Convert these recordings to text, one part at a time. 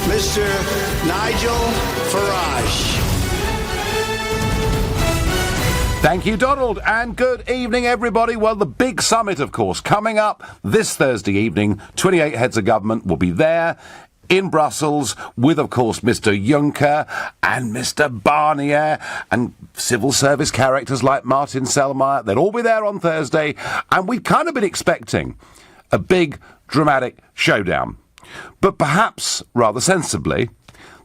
Mr. Nigel Farage. Thank you, Donald, and good evening, everybody. Well, the big summit, of course, coming up this Thursday evening. 28 heads of government will be there in Brussels with, of course, Mr. Juncker and Mr. Barnier and civil service characters like Martin Selmayr. They'll all be there on Thursday, and we've kind of been expecting a big, dramatic showdown. But perhaps, rather sensibly,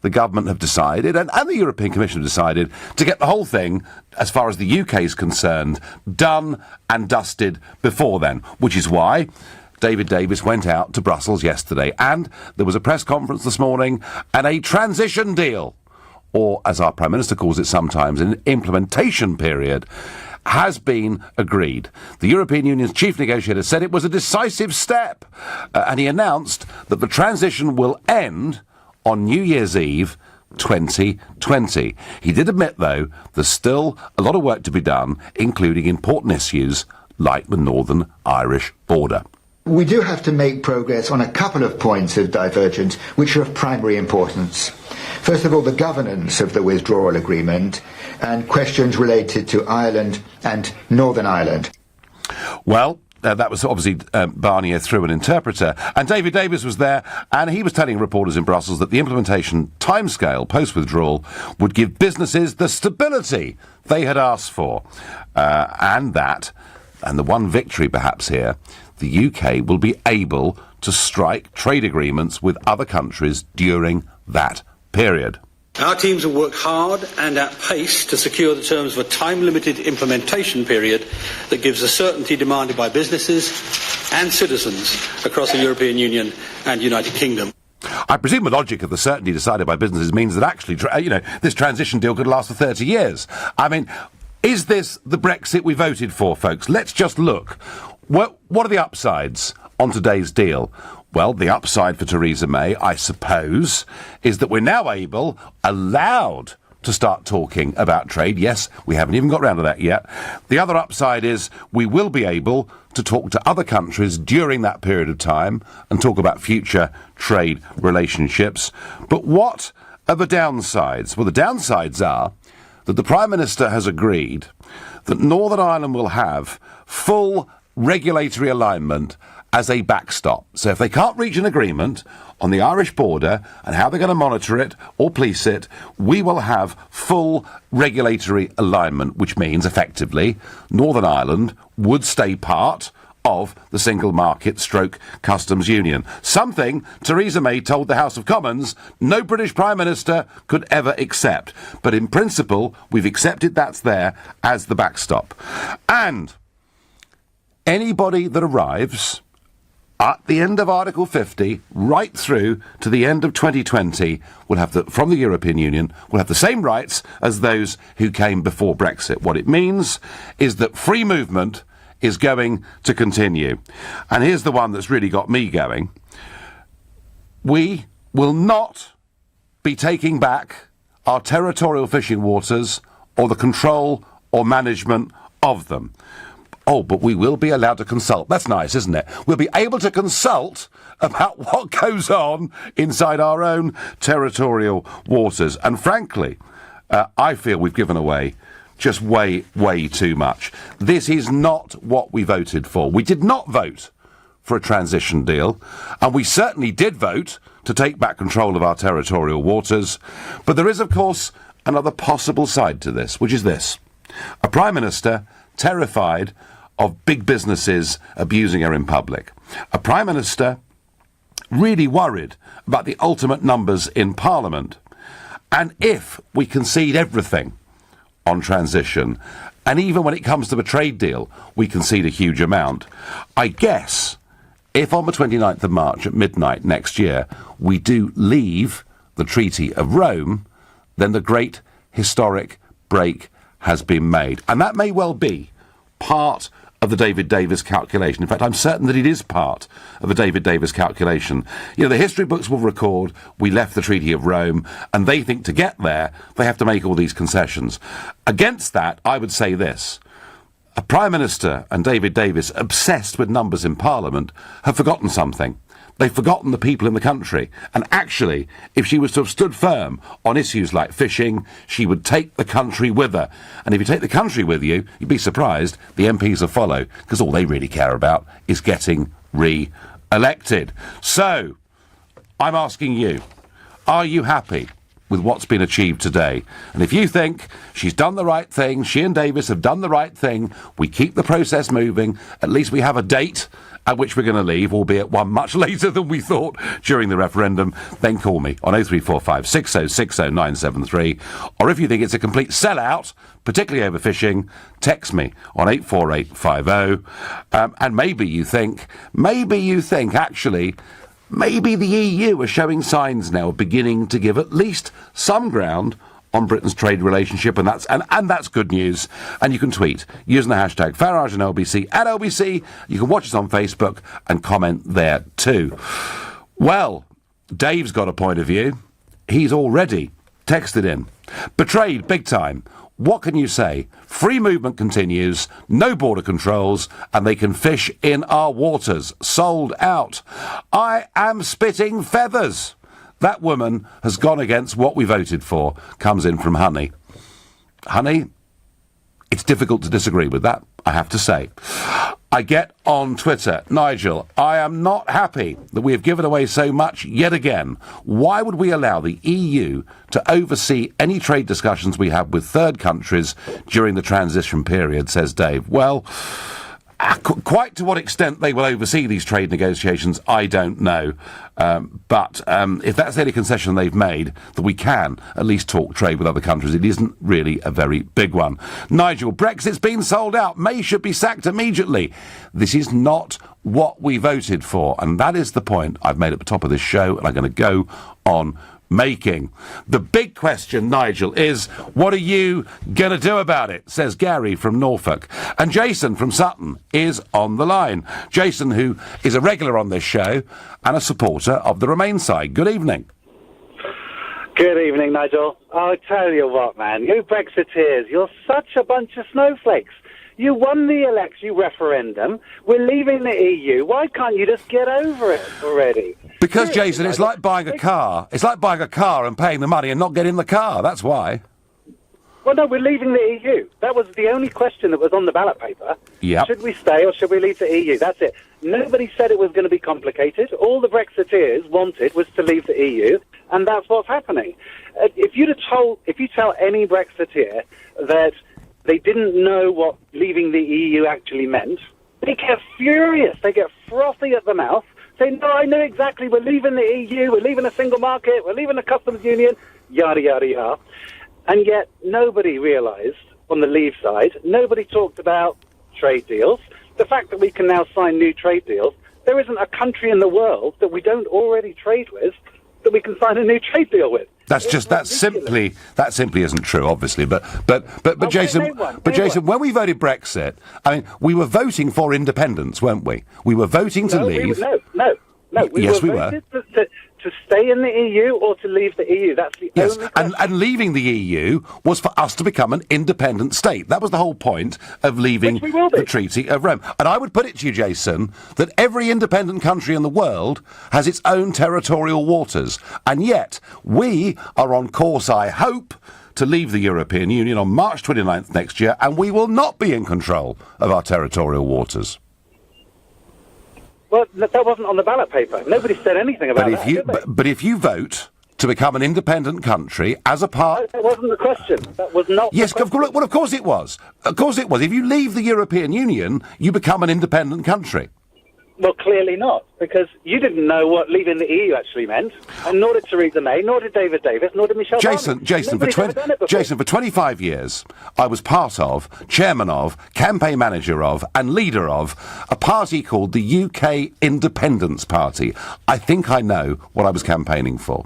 the government have decided, and the European Commission have decided, to get the whole thing, as far as the UK is concerned, done and dusted before then, which is why David Davis went out to Brussels yesterday, and there was a press conference this morning, and a transition deal, or as our Prime Minister calls it sometimes, an implementation period, has been agreed. The European Union's chief negotiator said it was a decisive step, and he announced that the transition will end on New Year's Eve 2020. He did admit, though, there's still a lot of work to be done, including important issues like the Northern Irish border. We do have to make progress on a couple of points of divergence which are of primary importance. First of all, the governance of the withdrawal agreement and questions related to Ireland and Northern Ireland. Well, that was obviously Barnier through an interpreter. And David Davis was there, and he was telling reporters in Brussels that the implementation timescale post-withdrawal would give businesses the stability they had asked for. And the one victory perhaps here, the UK will be able to strike trade agreements with other countries during that period. Our teams have worked hard and at pace to secure the terms of a time-limited implementation period that gives the certainty demanded by businesses and citizens across the European Union and United Kingdom. I presume the logic of the certainty decided by businesses means that actually, this transition deal could last for 30 years. I mean, is this the Brexit we voted for, folks? Let's just look. What are the upsides on today's deal? Well, the upside for Theresa May, I suppose, is that we're now allowed to start talking about trade. Yes, we haven't even got round to that yet. The other upside is we will be able to talk to other countries during that period of time and talk about future trade relationships. But what are the downsides? Well, the downsides are that the Prime Minister has agreed that Northern Ireland will have full regulatory alignment as a backstop. So if they can't reach an agreement on the Irish border and how they're going to monitor it or police it, we will have full regulatory alignment, which means, effectively, Northern Ireland would stay part of the single market stroke customs union. Something Theresa May told the House of Commons no British Prime Minister could ever accept. But in principle, we've accepted that's there as the backstop. And anybody that arrives at the end of Article 50, right through to the end of 2020, from the European Union, will have the same rights as those who came before Brexit. What it means is that free movement is going to continue. And here's the one that's really got me going. We will not be taking back our territorial fishing waters or the control or management of them. Oh, but we will be allowed to consult. That's nice, isn't it? We'll be able to consult about what goes on inside our own territorial waters. And frankly, I feel we've given away just way, way too much. This is not what we voted for. We did not vote for a transition deal, and we certainly did vote to take back control of our territorial waters. But there is, of course, another possible side to this, which is this. A Prime Minister terrified of big businesses abusing her in public. A Prime Minister really worried about the ultimate numbers in Parliament. And if we concede everything on transition, and even when it comes to a trade deal, we concede a huge amount, I guess if on the 29th of March at midnight next year we do leave the Treaty of Rome, then the great historic break has been made. And that may well be part of the David Davis calculation. In fact, I'm certain that it is part of the David Davis calculation. You know, the history books will record we left the Treaty of Rome, and they think to get there, they have to make all these concessions. Against that, I would say this. A Prime Minister and David Davis, obsessed with numbers in Parliament, have forgotten something. They've forgotten the people in the country. And actually, if she was to have stood firm on issues like fishing, she would take the country with her. And if you take the country with you, you'd be surprised the MPs will follow, because all they really care about is getting re-elected. So, I'm asking you, are you happy with what's been achieved today? And if you think she's done the right thing, she and Davis have done the right thing, we keep the process moving, at least we have a date at which we're going to leave, albeit one much later than we thought during the referendum, then call me on 0345 6060 973. Or if you think it's a complete sellout, particularly over fishing, text me on 84850. And maybe you think, actually, maybe the EU are showing signs now of beginning to give at least some ground on Britain's trade relationship, and that's good news. And you can tweet using the hashtag Farage and LBC at LBC. You can watch us on Facebook and comment there too. Well, Dave's got a point of view. He's already texted in. Betrayed big time. What can you say? Free movement continues, no border controls, and they can fish in our waters. Sold out. I am spitting feathers. That woman has gone against what we voted for, comes in from Honey. Honey, it's difficult to disagree with that, I have to say. I get on Twitter, Nigel, I am not happy that we have given away so much yet again. Why would we allow the EU to oversee any trade discussions we have with third countries during the transition period, says Dave. Well, quite to what extent they will oversee these trade negotiations, I don't know. But if that's the only concession they've made, that we can at least talk trade with other countries, it isn't really a very big one. Nigel, Brexit's been sold out. May should be sacked immediately. This is not what we voted for. And that is the point I've made at the top of this show, and I'm going to go on making. The big question, Nigel, is what are you going to do about it, says Gary from Norfolk. And Jason from Sutton is on the line. Jason, who is a regular on this show and a supporter of the Remain side. Good evening. Good evening, Nigel. I'll tell you what, man, you Brexiteers, you're such a bunch of snowflakes. You won the election referendum. We're leaving the EU. Why can't you just get over it already? Because, Jason, it's like buying a car. It's like buying a car and paying the money and not getting the car. That's why. Well, no, we're leaving the EU. That was the only question that was on the ballot paper. Yep. Should we stay or should we leave the EU? That's it. Nobody said it was going to be complicated. All the Brexiteers wanted was to leave the EU, and that's what's happening. If you tell any Brexiteer that they didn't know what leaving the EU actually meant, they get furious. They get frothy at the mouth, saying, no, I know exactly, we're leaving the EU, we're leaving a single market, we're leaving a customs union, yada, yada, yada. And yet nobody realised, on the leave side, nobody talked about trade deals. The fact that we can now sign new trade deals, there isn't a country in the world that we don't already trade with that we can sign a new trade deal with. That simply isn't true, obviously. But Jason, when we voted Brexit, I mean, we were voting for independence, weren't we? We were voting to leave. No. We were. To stay in the EU or to leave the EU. That's the only question. And leaving the EU was for us to become an independent state. That was the whole point of leaving the Treaty of Rome. And I would put it to you, Jason, that every independent country in the world has its own territorial waters. And yet, we are on course, I hope, to leave the European Union on March 29th next year, and we will not be in control of our territorial waters. Well, that wasn't on the ballot paper. Nobody said anything about that. But if you vote to become an independent country as a part... No, that wasn't the question. That was not Yes, of course it was. Of course it was. If you leave the European Union, you become an independent country. Well, clearly not, because you didn't know what leaving the EU actually meant, and nor did Theresa May, nor did David Davis, nor did Michel Barnier. Jason, for 25 years, I was part of, chairman of, campaign manager of, and leader of a party called the UK Independence Party. I think I know what I was campaigning for.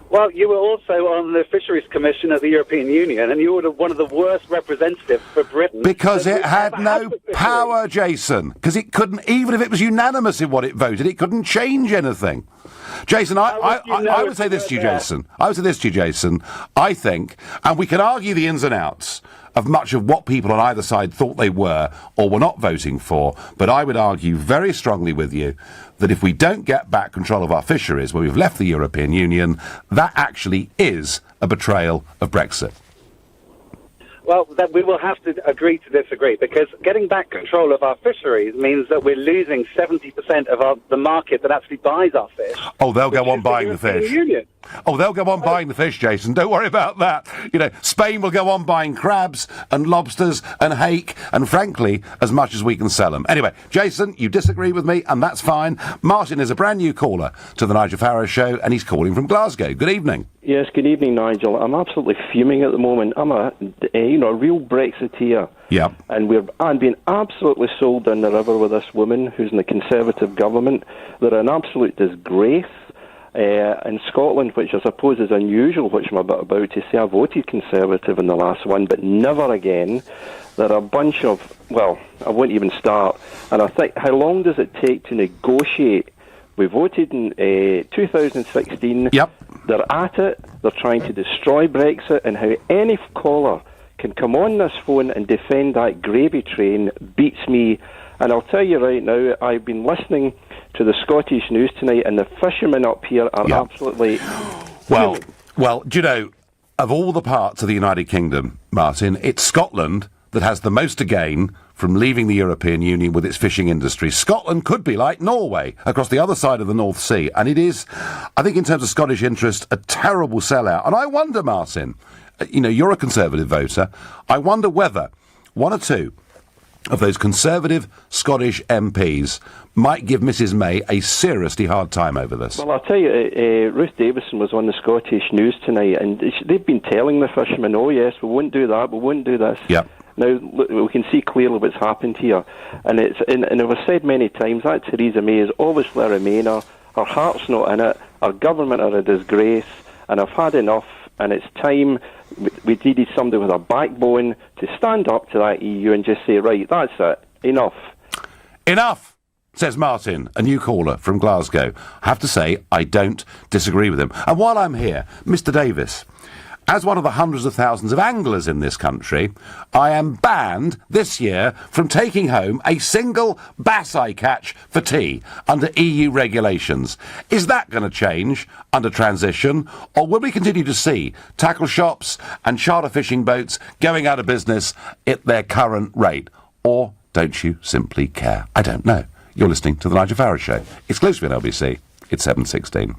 Well, you were also on the Fisheries Commission of the European Union, and you were one of the worst representatives for Britain. Because it had no power, Jason. Because it couldn't, even if it was unanimous in what it voted, it couldn't change anything. Jason, I would say this to you, Jason. I would say this to you, Jason. I think, and we can argue the ins and outs of much of what people on either side thought they were or were not voting for, but I would argue very strongly with you that if we don't get back control of our fisheries where we've left the European Union, that actually is a betrayal of Brexit. Well, that we will have to agree to disagree, because getting back control of our fisheries means that we're losing 70% of the market that actually buys our fish. Oh, they'll go on buying the fish. Union. Oh, they'll go on buying the fish, Jason. Don't worry about that. You know, Spain will go on buying crabs and lobsters and hake and, frankly, as much as we can sell them. Anyway, Jason, you disagree with me, and that's fine. Martin is a brand new caller to the Nigel Farage Show, and he's calling from Glasgow. Good evening. Yes, good evening, Nigel. I'm absolutely fuming at the moment. I'm a real Brexiteer. Yeah. And I'm being absolutely sold down the river with this woman who's in the Conservative government. They're an absolute disgrace. In Scotland, which I suppose is unusual, which I'm about to say, I voted Conservative in the last one, but never again. There are a bunch of, well, I won't even start. And I think, how long does it take to negotiate? We voted in 2016. Yep. They're at it. They're trying to destroy Brexit, and how any caller can come on this phone and defend that gravy train beats me. And I'll tell you right now, I've been listening to the Scottish news tonight, and the fishermen up here are absolutely... Well, do you know, of all the parts of the United Kingdom, Martin, it's Scotland that has the most to gain from leaving the European Union with its fishing industry. Scotland could be like Norway, across the other side of the North Sea, and it is, I think in terms of Scottish interest, a terrible sellout. And I wonder, Martin, you know, you're a Conservative voter, I wonder whether one or two of those Conservative Scottish MPs might give Mrs May a seriously hard time over this. Well, I'll tell you, Ruth Davison was on the Scottish news tonight, and they've been telling the fishermen, oh yes, we won't do that, we won't do this. Yep. Now, look, we can see clearly what's happened here. And it was said many times that Theresa May is obviously a Remainer, her heart's not in it, our government are a disgrace, and I've had enough, and it's time we needed somebody with a backbone to stand up to that EU and just say, right, that's it, enough. Enough, says Martin, a new caller from Glasgow. I have to say, I don't disagree with him. And while I'm here, Mr Davis, as one of the hundreds of thousands of anglers in this country, I am banned this year from taking home a single bass I catch for tea under EU regulations. Is that going to change under transition, or will we continue to see tackle shops and charter fishing boats going out of business at their current rate? Or don't you simply care? I don't know. You're listening to The Nigel Farage Show. Exclusively on LBC. It's 7:16.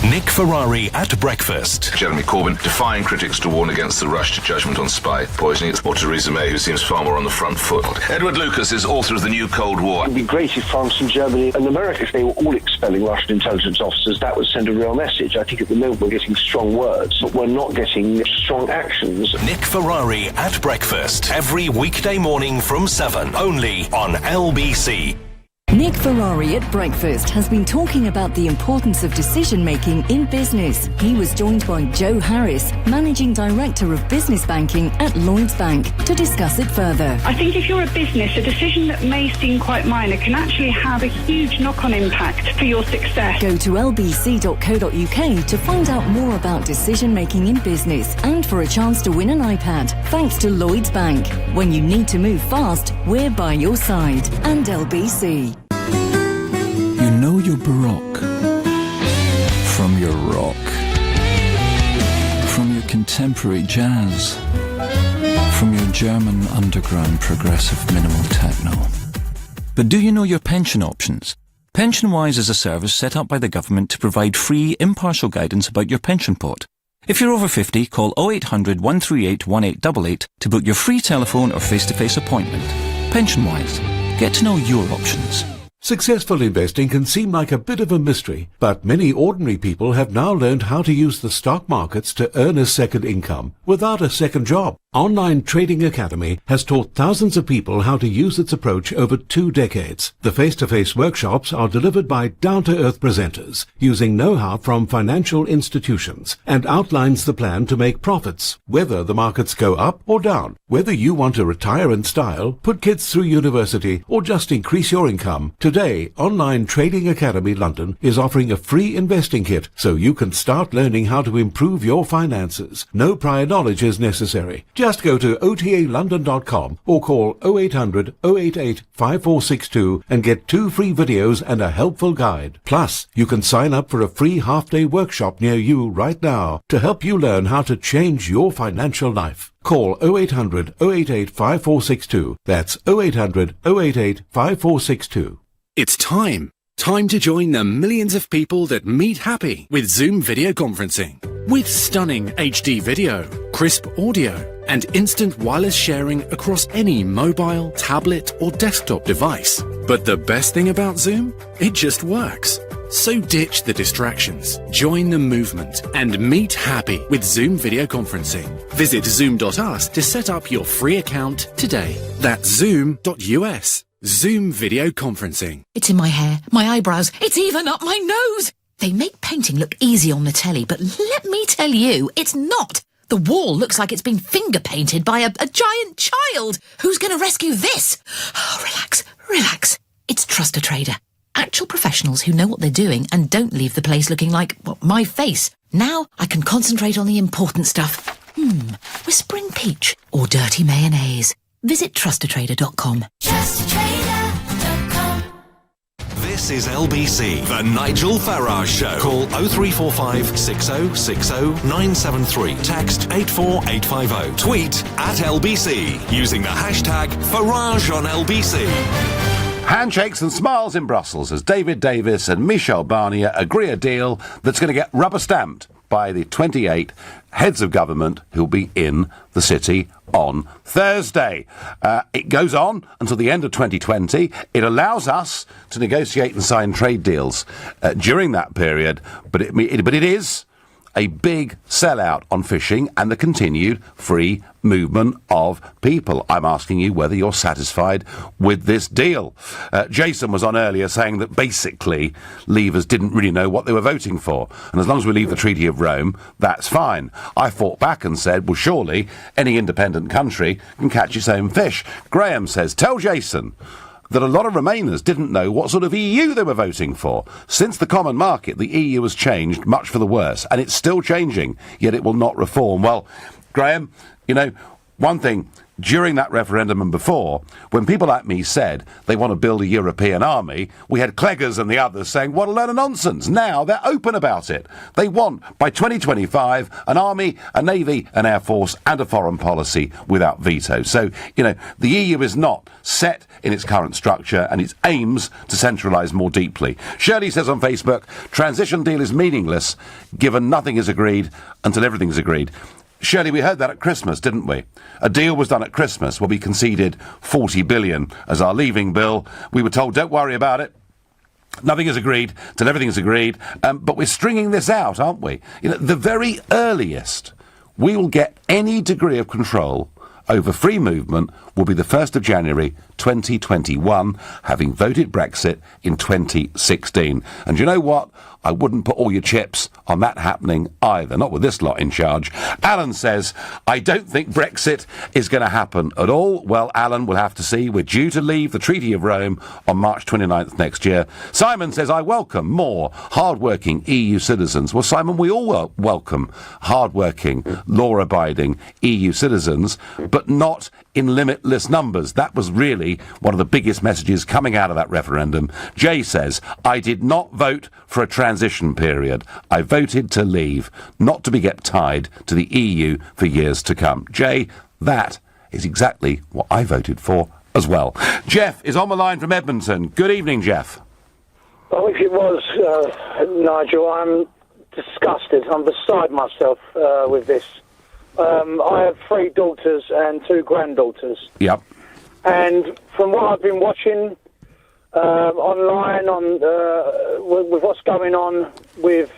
Nick Ferrari at breakfast. Jeremy Corbyn defying critics to warn against the rush to judgment on spy poisoning, or Theresa May, who seems far more on the front foot. Edward Lucas is author of The New Cold War. It would be great if France and Germany and America, if they were all expelling Russian intelligence officers, that would send a real message. I think at the moment we're getting strong words, but we're not getting strong actions. Nick Ferrari at breakfast. Every weekday morning from 7, only on LBC. Nick Ferrari at breakfast has been talking about the importance of decision-making in business. He was joined by Joe Harris, Managing Director of Business Banking at Lloyds Bank, to discuss it further. I think if you're a business, a decision that may seem quite minor can actually have a huge knock-on impact for your success. Go to lbc.co.uk to find out more about decision-making in business and for a chance to win an iPad, thanks to Lloyds Bank. When you need to move fast, we're by your side. And LBC. You know you're Baroque from your rock, from your contemporary jazz, from your German underground progressive minimal techno. But do you know your pension options? PensionWise is a service set up by the government to provide free, impartial guidance about your pension pot. If you're over 50, call 0800 138 1888 to book your free telephone or face-to-face appointment. PensionWise. Get to know your options. Successful investing can seem like a bit of a mystery, but many ordinary people have now learned how to use the stock markets to earn a second income without a second job. Online Trading Academy has taught thousands of people how to use its approach over 2 decades. The face-to-face workshops are delivered by down-to-earth presenters using know-how from financial institutions and outlines the plan to make profits, whether the markets go up or down. Whether you want to retire in style, put kids through university, or just increase your income, Today, Online Trading Academy London is offering a free investing kit so you can start learning how to improve your finances. No prior knowledge is necessary. Just go to otalondon.com or call 0800 088 5462 and get 2 free videos and a helpful guide. Plus, you can sign up for a free half-day workshop near you right now to help you learn how to change your financial life. Call 0800 088 5462. That's 0800 088 5462. It's time. Time to join the millions of people that meet happy with Zoom video conferencing. With stunning HD video, crisp audio, and instant wireless sharing across any mobile, tablet, or desktop device. But the best thing about Zoom? It just works. So ditch the distractions, join the movement, and meet happy with Zoom video conferencing. Visit zoom.us to set up your free account today. That's zoom.us. Zoom video conferencing. It's in my hair, my eyebrows, it's even up my nose. They make painting look easy on the telly, but let me tell you, it's not. The wall looks like it's been finger painted by a giant child. Who's going to rescue this? Oh, relax, relax. It's Trust a Trader. Actual professionals who know what they're doing and don't leave the place looking like, well, my face. Now I can concentrate on the important stuff. Whispering peach or dirty mayonnaise. Visit trustatrader.com. TrustATrader.com. This is LBC, the Nigel Farage Show. Call 0345 6060 973. Text 84850. Tweet at LBC using the hashtag Farage on LBC. Handshakes and smiles in Brussels as David Davis and Michel Barnier agree a deal that's going to get rubber stamped by the 28 heads of government who'll be in the city on Thursday. It goes on until the end of 2020. It allows us to negotiate and sign trade deals during that period, but it is a big sellout on fishing and the continued free movement of people. I'm asking you whether you're satisfied with this deal. Jason was on earlier saying that basically Leavers didn't really know what they were voting for, and as long as we leave the Treaty of Rome, that's fine. I fought back and said, well, surely any independent country can catch its own fish. Graham says, tell Jason that a lot of Remainers didn't know what sort of EU they were voting for. Since the common market, the EU has changed much for the worse, and it's still changing, yet it will not reform. Well, Graham, you know, one thing, during that referendum and before, when people like me said they want to build a European army, we had Cleggers and the others saying, what a load of nonsense. Now they're open about it. They want, by 2025, an army, a navy, an air force, and a foreign policy without veto. So, you know, the EU is not set in its current structure, and its aims to centralise more deeply. Shirley says on Facebook, transition deal is meaningless, given nothing is agreed until everything is agreed. Shirley, we heard that at Christmas, didn't we? A deal was done at Christmas where we conceded 40 billion as our leaving bill. We were told, don't worry about it. Nothing is agreed till everything is agreed. But we're stringing this out, aren't we? You know, the very earliest we will get any degree of control over free movement will be the 1st of January 2021, having voted Brexit in 2016. And you know what? I wouldn't put all your chips on that happening either, not with this lot in charge. Alan says, I don't think Brexit is going to happen at all. Well, Alan, we'll have to see. We're due to leave the Treaty of Rome on March 29th next year. Simon says, I welcome more hard-working EU citizens. Well, Simon, we all welcome hard-working, law-abiding EU citizens, but not in limitless numbers. That was really one of the biggest messages coming out of that referendum. Jay says, I did not vote for a transition period. I voted to leave, not to be get tied to the EU for years to come. Jay, that is exactly what I voted for as well. Jeff is on the line from Edmonton. Good evening, Jeff. Well, if it was, Nigel, I'm disgusted. I'm beside myself with this. I have 3 daughters and 2 granddaughters. Yep. And from what I've been watching online with what's going on with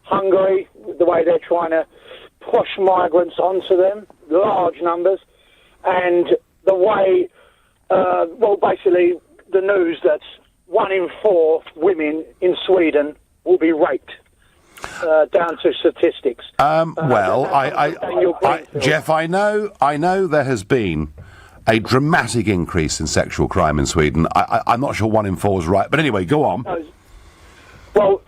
Hungary, the way they're trying to push migrants onto them, large numbers, and the way, basically the news that 1 in 4 women in Sweden will be raped. Down to statistics. Jeff, I know there has been a dramatic increase in sexual crime in Sweden. I'm not sure 1 in 4 is right, but anyway, go on. Well,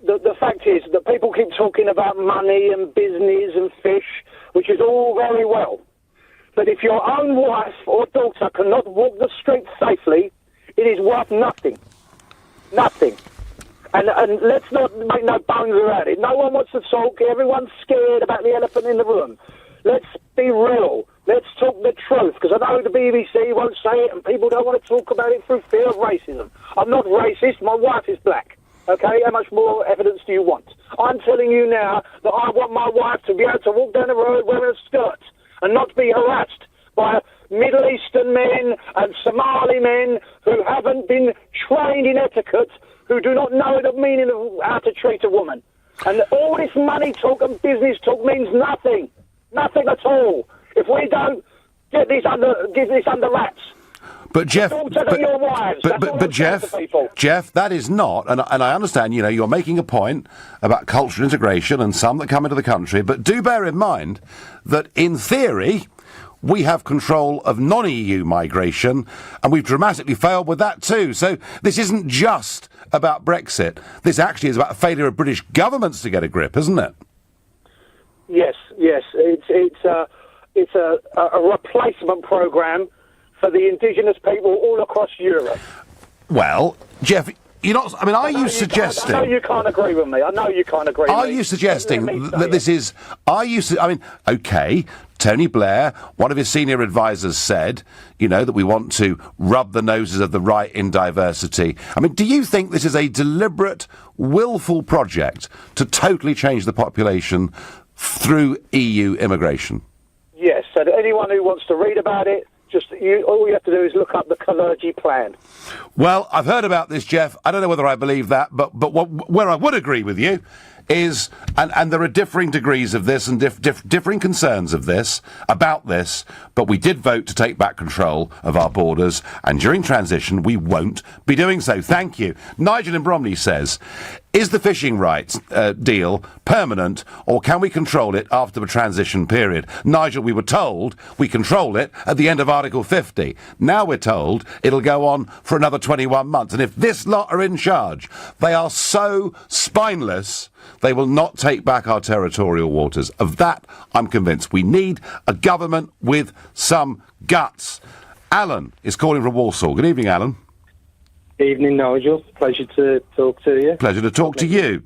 the fact is that people keep talking about money and business and fish, which is all very well. But if your own wife or daughter cannot walk the streets safely, it is worth nothing. Nothing. And let's not make no bones about it. No one wants to talk. Everyone's scared about the elephant in the room. Let's be real. Let's talk the truth, because I know the BBC won't say it and people don't want to talk about it through fear of racism. I'm not racist. My wife is black. Okay, how much more evidence do you want? I'm telling you now that I want my wife to be able to walk down the road wearing a skirt and not be harassed by Middle Eastern men and Somali men who haven't been trained in etiquette, who do not know the meaning of how to treat a woman. And all this money talk and business talk means nothing. Nothing at all. If we don't give this under wraps. But Jeff, but Jeff, that is not, and I understand, you're making a point about cultural integration and some that come into the country, but do bear in mind that in theory, we have control of non-EU migration, and we've dramatically failed with that too. So this isn't just about Brexit. This actually is about a failure of British governments to get a grip, isn't it? Yes. It's a replacement programme for the indigenous people all across Europe. Well, Jeff, you're not. I mean, are you suggesting? I know you can't agree with me. Are you suggesting that this is? I mean, okay. Tony Blair, one of his senior advisors, said, that we want to rub the noses of the right in diversity. I mean, do you think this is a deliberate, willful project to totally change the population through EU immigration? Yes. So anyone who wants to read about it, all you have to do is look up the clergy plan. Well, I've heard about this, Jeff. I don't know whether I believe that, but where I would agree with you is, and there are differing degrees of this and differing concerns of this, about this, but we did vote to take back control of our borders, and during transition we won't be doing so. Thank you. Nigel in Bromley says, is the fishing rights deal permanent, or can we control it after the transition period? Nigel, we were told we control it at the end of Article 50. Now we're told it'll go on for another 21 months. And if this lot are in charge, they are so spineless, they will not take back our territorial waters. Of that, I'm convinced. We need a government with some guts. Alan is calling from Walsall. Good evening, Alan. Evening, Nigel. Pleasure to talk to you. Pleasure to talk to you.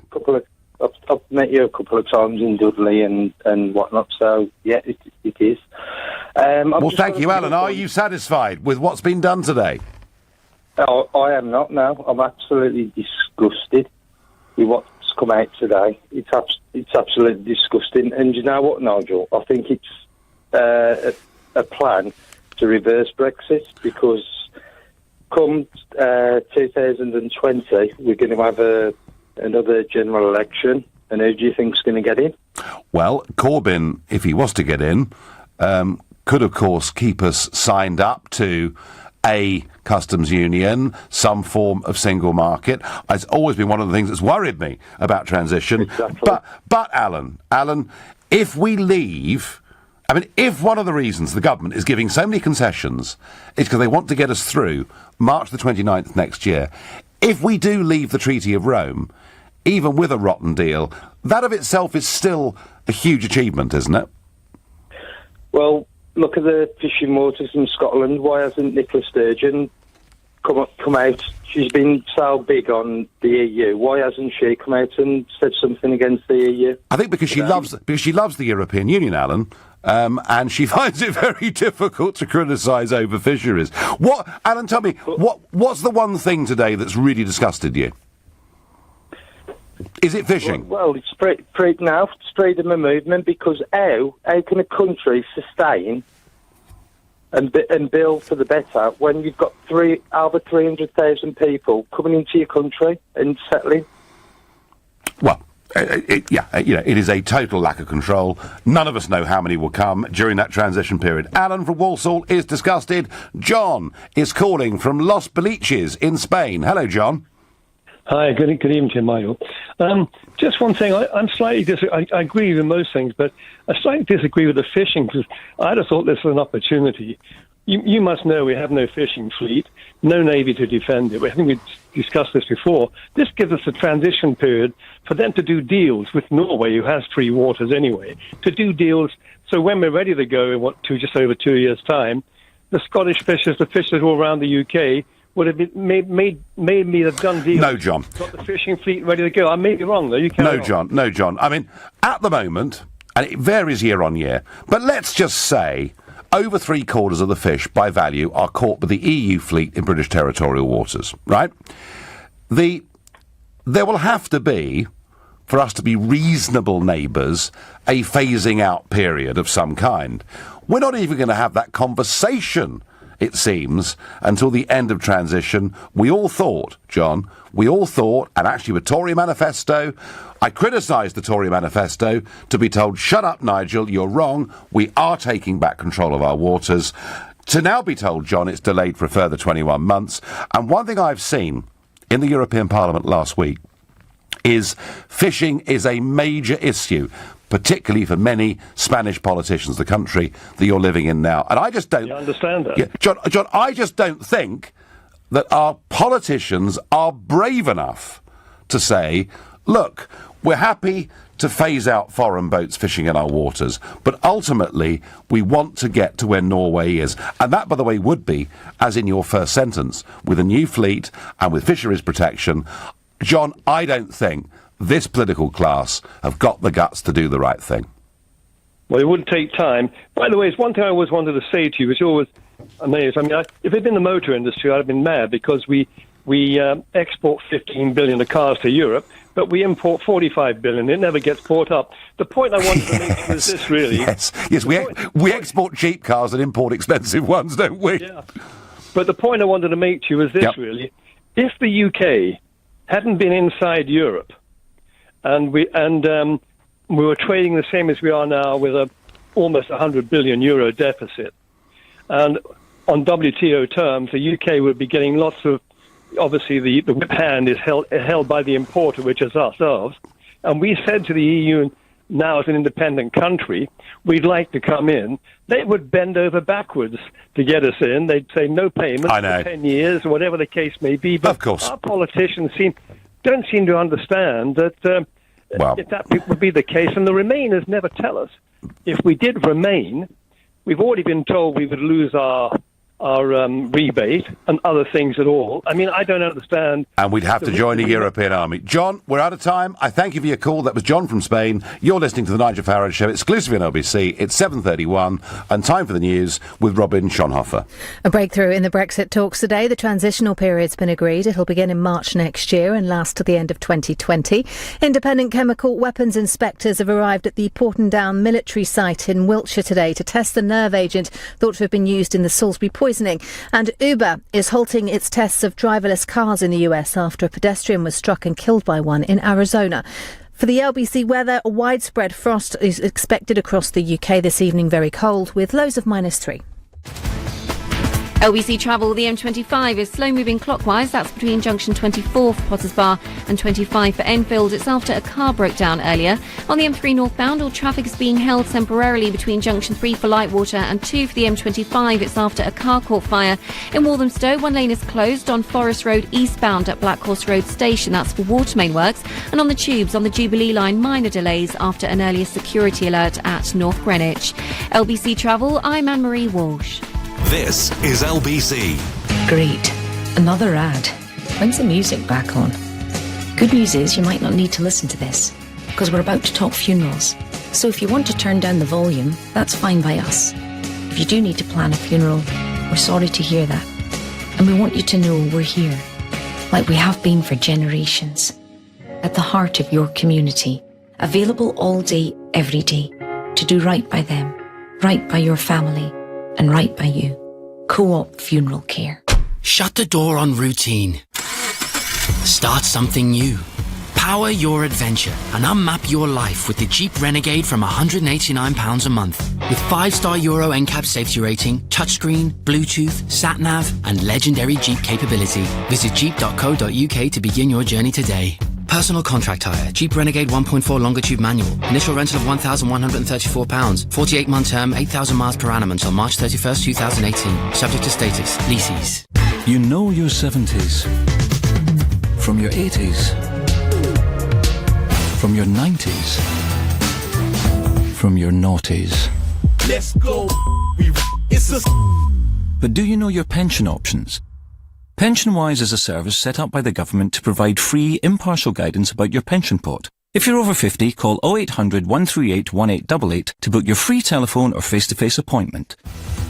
I've met you a couple of times in Dudley and whatnot, so yeah, it is. Well, thank you, Alan. Are you satisfied with what's been done today? Oh, I am not, no. I'm absolutely disgusted with what's come out today. It's absolutely disgusting. And you know what, Nigel? I think it's a plan to reverse Brexit, because come 2020, we're going to have another general election, and who do you think's going to get in? Well, Corbyn, if he was to get in, could, of course, keep us signed up to a customs union, some form of single market. It's always been one of the things that's worried me about transition. Exactly. But Alan, if we leave... I mean, if one of the reasons the government is giving so many concessions is because they want to get us through March the 29th next year, if we do leave the Treaty of Rome, even with a rotten deal, that of itself is still a huge achievement, isn't it? Well, look at the fishing waters in Scotland. Why hasn't Nicola Sturgeon come out? She's been so big on the EU. Why hasn't she come out and said something against the EU? I think because she loves the European Union, Alan. And she finds it very difficult to criticise overfisheries. Alan, tell me, what's the one thing today that's really disgusted you? Is it fishing? Well, it's freedom of movement, because how can a country sustain and build for the better when you've got over 300,000 people coming into your country and settling? Well, it is a total lack of control. None of us know how many will come during that transition period. Alan from Walsall is disgusted. John is calling from Los Beliches in Spain. Hello, John. Hi, good evening to you, Michael. Just one thing, I'm slightly I agree with most things, but I slightly disagree with the fishing, because I'd have thought this was an opportunity you must know we have no fishing fleet, no navy to defend it. I think we discussed this before. This gives us a transition period for them to do deals with Norway, who has free waters anyway, to do deals. So when we're ready to go in just over 2 years' time, the Scottish fishers, the fishers all around the UK, would have made me have done deals. No, John. Got the fishing fleet ready to go. I may be wrong, though. You can't. No, John. I mean, at the moment, and it varies year on year, but let's just say over 3/4 of the fish by value are caught by the EU fleet in British territorial waters, right? There will have to be, for us to be reasonable neighbours, a phasing out period of some kind. We're not even going to have that conversation, it seems, until the end of transition. We all thought, John, and actually with Tory manifesto, I criticised the Tory manifesto to be told, shut up, Nigel, you're wrong, we are taking back control of our waters, to now be told, John, it's delayed for a further 21 months. And one thing I've seen in the European Parliament last week is fishing is a major issue, particularly for many Spanish politicians, the country that you're living in now. And I just don't... You understand that? Yeah, John, I just don't think that our politicians are brave enough to say, look, we're happy to phase out foreign boats fishing in our waters, but ultimately we want to get to where Norway is. And that, by the way, would be, as in your first sentence, with a new fleet and with fisheries protection. John, I don't think this political class have got the guts to do the right thing. Well, it wouldn't take time. By the way, it's one thing I always wanted to say to you, which always amazed. I mean, if it'd been the motor industry, I'd have been mad, because we export 15 billion of cars to Europe, but we import 45 billion. It never gets bought up. The point I wanted to make was this, really. Yes, we export cheap cars and import expensive ones, don't we? Yeah. But the point I wanted to make to you is this, really. If the UK hadn't been inside Europe, and we were trading the same as we are now with almost 100 billion euro deficit, and on WTO terms, the UK would be getting lots of, obviously the whip hand is held by the importer, which is ourselves, and we said to the EU, now as an independent country, we'd like to come in, they would bend over backwards to get us in. They'd say no payment for 10 years, or whatever the case may be. But of course, our politicians don't seem to understand that if that would be the case, and the Remainers never tell us. If we did remain, we've already been told we would lose our rebate and other things at all. I mean, I don't understand. And we'd have to join a European army. John, we're out of time. I thank you for your call. That was John from Spain. You're listening to the Nigel Farage Show, exclusively on LBC. It's 7:31, and time for the news with Robin Schonhofer. A breakthrough in the Brexit talks today. The transitional period's been agreed. It'll begin in March next year and last to the end of 2020. Independent chemical weapons inspectors have arrived at the Portendown military site in Wiltshire today to test the nerve agent thought to have been used in the Salisbury poisoning. And Uber is halting its tests of driverless cars in the US after a pedestrian was struck and killed by one in Arizona. For the LBC weather, a widespread frost is expected across the UK this evening, very cold, with lows of -3. LBC travel, the M25 is slow moving clockwise. That's between junction 24 for Potters Bar and 25 for Enfield. It's after a car broke down earlier. On the M3 northbound, all traffic is being held temporarily between junction 3 for Lightwater and 2 for the M25. It's after a car caught fire. In Walthamstow, one lane is closed on Forest Road eastbound at Black Horse Road Station. That's for water main works. And on the tubes, on the Jubilee line, minor delays after an earlier security alert at North Greenwich. LBC travel, I'm Anne-Marie Walsh. This is LBC. Great. Another ad. When's the music back on? Good news is you might not need to listen to this, because we're about to talk funerals. So if you want to turn down the volume, that's fine by us. If you do need to plan a funeral, we're sorry to hear that. And we want you to know we're here, like we have been for generations, at the heart of your community, available all day, every day, to do right by them, right by your family, and right by you. Co-op Funeral Care. Shut the door on routine. Start something new. Power your adventure and unmap your life with the Jeep Renegade from £189 a month. With 5-star Euro NCAP safety rating, touchscreen, Bluetooth, sat-nav and legendary Jeep capability. Visit jeep.co.uk to begin your journey today. Personal contract hire. Jeep Renegade 1.4 longitude manual. Initial rental of £1,134. 48-month term, 8,000 miles per annum until March 31st, 2018. Subject to status. Leases. You know your 70s from your 80s, from your 90s, from your noughties. Let's go. But do you know your pension options? PensionWise is a service set up by the government to provide free, impartial guidance about your pension pot. If you're over 50, call 0800 138 1888 to book your free telephone or face-to-face appointment.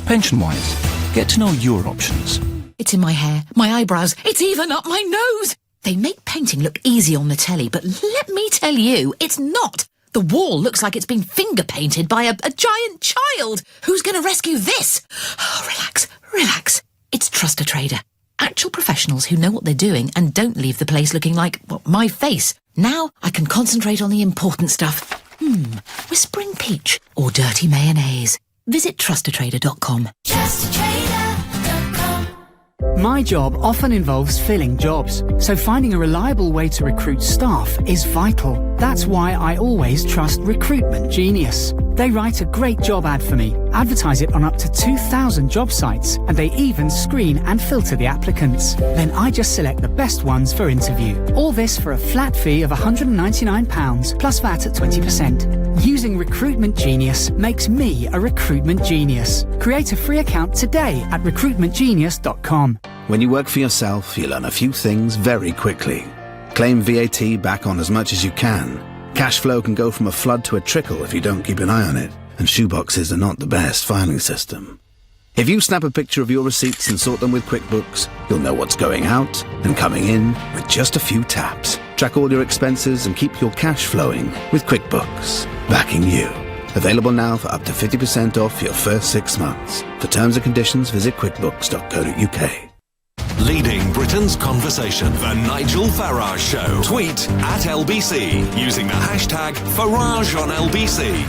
PensionWise. Get to know your options. It's in my hair, my eyebrows, it's even up my nose. They make painting look easy on the telly, but let me tell you, it's not. The wall looks like it's been finger painted by a giant child. Who's going to rescue this? Oh, relax, relax. It's Trust a Trader. Actual professionals who know what they're doing and don't leave the place looking like, well, my face. Now I can concentrate on the important stuff. Whispering peach or dirty mayonnaise. Visit trustatrader.com. My job often involves filling jobs, so finding a reliable way to recruit staff is vital. That's why I always trust Recruitment Genius. They write a great job ad for me, advertise it on up to 2,000 job sites, and they even screen and filter the applicants. Then I just select the best ones for interview. All this for a flat fee of £199 plus VAT at 20%. Using Recruitment Genius makes me a recruitment genius. Create a free account today at recruitmentgenius.com. When you work for yourself, you learn a few things very quickly. Claim VAT back on as much as you can. Cash flow can go from a flood to a trickle if you don't keep an eye on it, and shoeboxes are not the best filing system. If you snap a picture of your receipts and sort them with QuickBooks, you'll know what's going out and coming in with just a few taps. Track all your expenses and keep your cash flowing with QuickBooks. Backing you. Available now for up to 50% off your first 6 months. For terms and conditions, visit quickbooks.co.uk. Leading Britain's conversation. The Nigel Farage Show. Tweet at LBC using the hashtag Farage on LBC.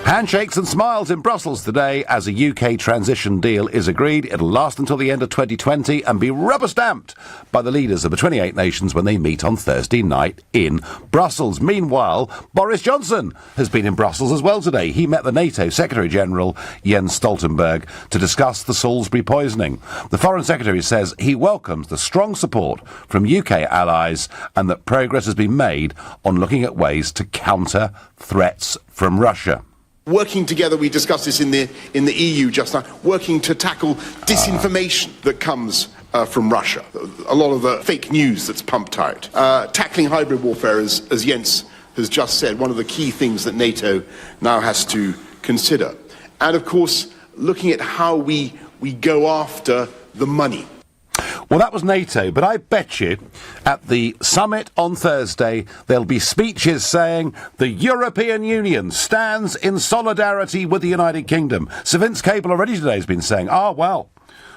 Handshakes and smiles in Brussels today as a UK transition deal is agreed. It'll last until the end of 2020 and be rubber-stamped by the leaders of the 28 nations when they meet on Thursday night in Brussels. Meanwhile, Boris Johnson has been in Brussels as well today. He met the NATO Secretary-General Jens Stoltenberg to discuss the Salisbury poisoning. The Foreign Secretary says he welcomes the strong support from UK allies and that progress has been made on looking at ways to counter threats from Russia. Working together, we discussed this in the EU just now, working to tackle disinformation that comes from Russia. A lot of the fake news that's pumped out. Tackling hybrid warfare, as Jens has just said, one of the key things that NATO now has to consider. And of course, looking at how we go after the money. Well, that was NATO, but I bet you at the summit on Thursday there'll be speeches saying the European Union stands in solidarity with the United Kingdom. Sir Vince Cable already today has been saying, well,